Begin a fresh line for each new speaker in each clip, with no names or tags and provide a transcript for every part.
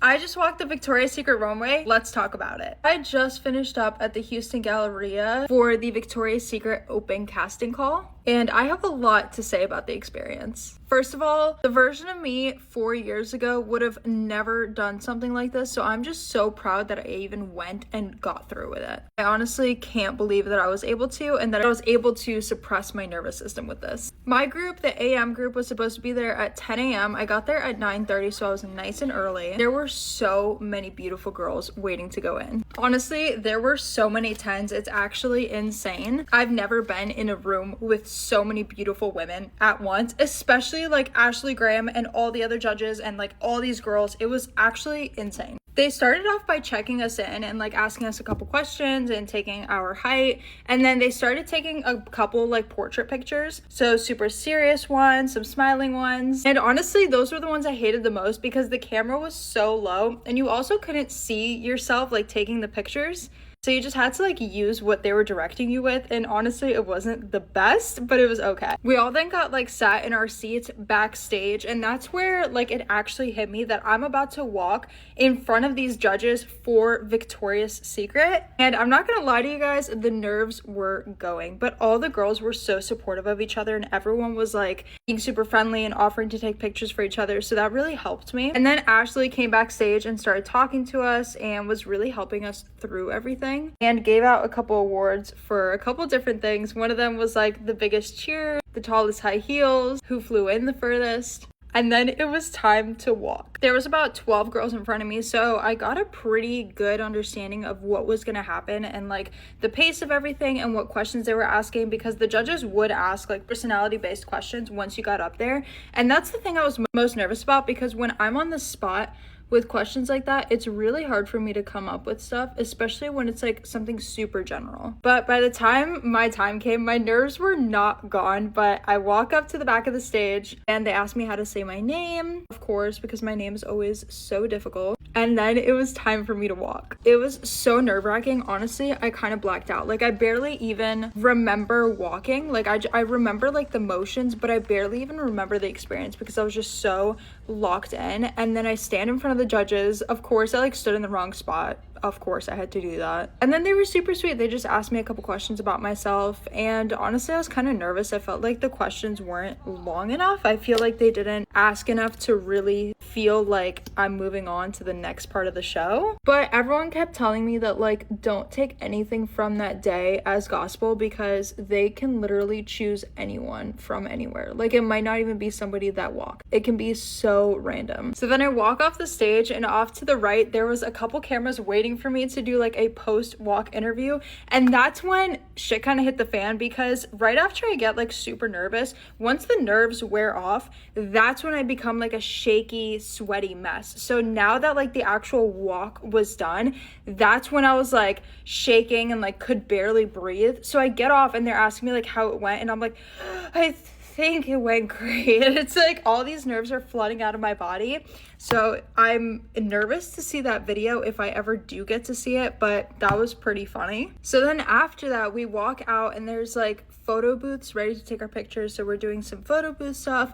I just walked the Victoria's Secret runway. Let's talk about it. I just finished up at the Houston Galleria for the Victoria's Secret open casting call, and I have a lot to say about the experience. First of all, the version of me 4 years ago would have never done something like this, so I'm just so proud that I even went and got through with it. I honestly can't believe that I was able to, and that I was able to suppress my nervous system with this. My group, the AM group, was supposed to be there at 10 a.m. I got there at 9:30, so I was nice and early. There were so many beautiful girls waiting to go in. Honestly, there were so many 10s. It's actually insane. I've never been in a room with so many beautiful women at once, especially like Ashley Graham and all the other judges and like all these girls. It was actually insane. They started off by checking us in and like asking us a couple questions and taking our height, and then they started taking a couple like portrait pictures, so super serious ones, some smiling ones, and honestly those were the ones I hated the most because the camera was so low and you also couldn't see yourself like taking the pictures. So you just had to like use what they were directing you with, and honestly it wasn't the best, but it was okay. We all then got like sat in our seats backstage, and that's where like it actually hit me that I'm about to walk in front of these judges for Victoria's Secret. And I'm not gonna lie to you guys, the nerves were going, but all the girls were so supportive of each other and everyone was like being super friendly and offering to take pictures for each other, so that really helped me. And then Ashley came backstage and started talking to us and was really helping us through everything and gave out a couple awards for a couple different things. One of them was like the biggest cheer, the tallest high heels, who flew in the furthest. And then it was time to walk. There was about 12 girls in front of me, so I got a pretty good understanding of what was gonna happen and like the pace of everything and what questions they were asking, because the judges would ask like personality-based questions once you got up there. And that's the thing I was most nervous about, because when I'm on the spot with questions like that, it's really hard for me to come up with stuff, especially when it's like something super general. But by the time my time came, my nerves were not gone. But I walk up to the back of the stage and they asked me how to say my name, of course, because my name is always so difficult. And then it was time for me to walk. It was so nerve-wracking. Honestly, I kind of blacked out. Like I barely even remember walking. Like I remember like the motions, but I barely even remember the experience because I was just so locked in. And then I stand in front of the judges. Of course, I like stood in the wrong spot. Of course, I had to do that. And then they were super sweet. They just asked me a couple questions about myself. And honestly, I was kind of nervous. I felt like the questions weren't long enough. I feel like they didn't ask enough to really feel like I'm moving on to the next part of the show. But everyone kept telling me that like, don't take anything from that day as gospel, because they can literally choose anyone from anywhere. Like it might not even be somebody that walked. It can be so random. So then I walk off the stage, and off to the right, there was a couple cameras waiting for me to do like a post-walk interview. And that's when shit kind of hit the fan, because right after I get like super nervous, once the nerves wear off, that's when I become like a shaky, sweaty mess. So now that like the actual walk was done, that's when I was like shaking and like could barely breathe. So I get off and they're asking me like how it went, and I'm like, I think it went great. It's like all these nerves are flooding out of my body. So I'm nervous to see that video if I ever do get to see it, but that was pretty funny. So then after that, we walk out and there's like photo booths ready to take our pictures. So we're doing some photo booth stuff.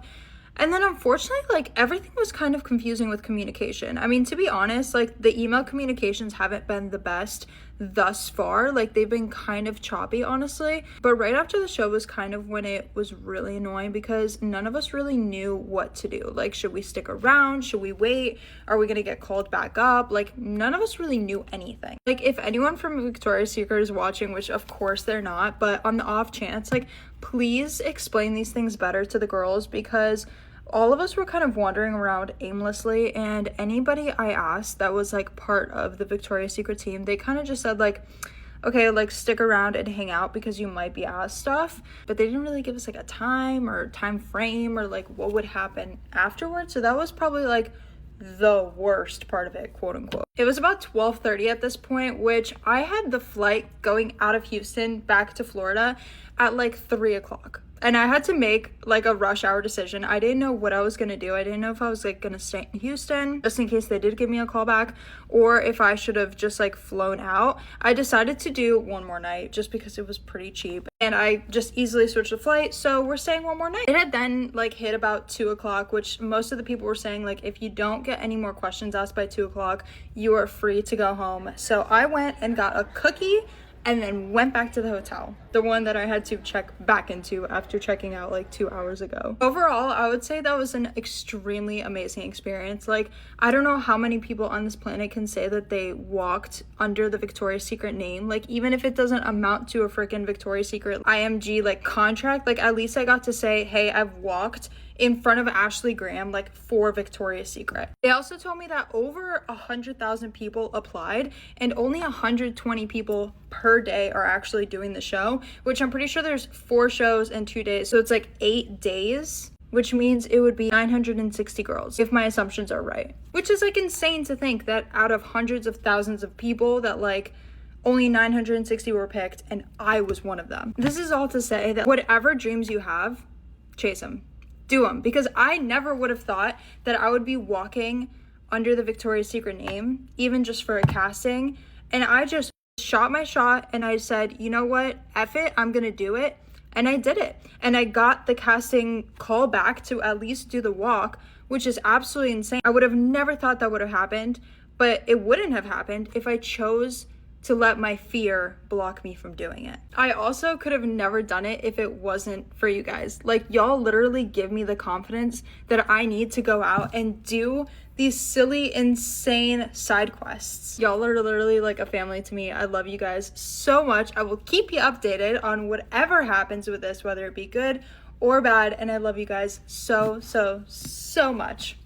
And then unfortunately, like everything was kind of confusing with communication. I mean, to be honest, like the email communications haven't been the best thus far. Like they've been kind of choppy, honestly. But right after the show was kind of when it was really annoying, because none of us really knew what to do. Like, should we stick around? Should we wait? Are we gonna get called back up? Like none of us really knew anything. Like if anyone from Victoria's Secret is watching, which of course they're not, but on the off chance, like please explain these things better to the girls, because all of us were kind of wandering around aimlessly, and anybody I asked that was like part of the Victoria's Secret team, they kind of just said like, okay, like stick around and hang out because you might be asked stuff, but they didn't really give us like a time or time frame or like what would happen afterwards. So that was probably like the worst part of it, quote unquote. It was about 12:30 at this point, which I had the flight going out of Houston back to Florida at like 3 o'clock. And I had to make like a rush hour decision. I didn't know what I was gonna do. I didn't know if I was like gonna stay in Houston just in case they did give me a call back, or if I should have just like flown out. I decided to do one more night just because it was pretty cheap, and I just easily switched the flight, so we're staying one more night. It had then like hit about 2 o'clock, which most of the people were saying like if you don't get any more questions asked by 2 o'clock, you are free to go home. So I went and got a cookie and then went back to the hotel, the one that I had to check back into after checking out like 2 hours ago. Overall, I would say that was an extremely amazing experience. Like, I don't know how many people on this planet can say that they walked under the Victoria's Secret name. Like, even if it doesn't amount to a freaking Victoria's Secret IMG like contract, like at least I got to say, hey, I've walked in front of Ashley Graham, like for Victoria's Secret. They also told me that over 100,000 people applied and only 120 people per day are actually doing the show, which I'm pretty sure there's 4 shows in 2 days. So it's like 8 days, which means it would be 960 girls if my assumptions are right, which is like insane to think that out of hundreds of thousands of people that like only 960 were picked and I was one of them. This is all to say that whatever dreams you have, chase them. Do them, because I never would have thought that I would be walking under the Victoria's Secret name, even just for a casting. And I just shot my shot and I said, you know what, F it, I'm gonna do it. And I did it. And I got the casting call back to at least do the walk, which is absolutely insane. I would have never thought that would have happened, but it wouldn't have happened if I chose to let my fear block me from doing it. I also could have never done it if it wasn't for you guys. Like, y'all literally give me the confidence that I need to go out and do these silly, insane side quests. Y'all are literally like a family to me. I love you guys so much. I will keep you updated on whatever happens with this, whether it be good or bad, and I love you guys so, so, so much.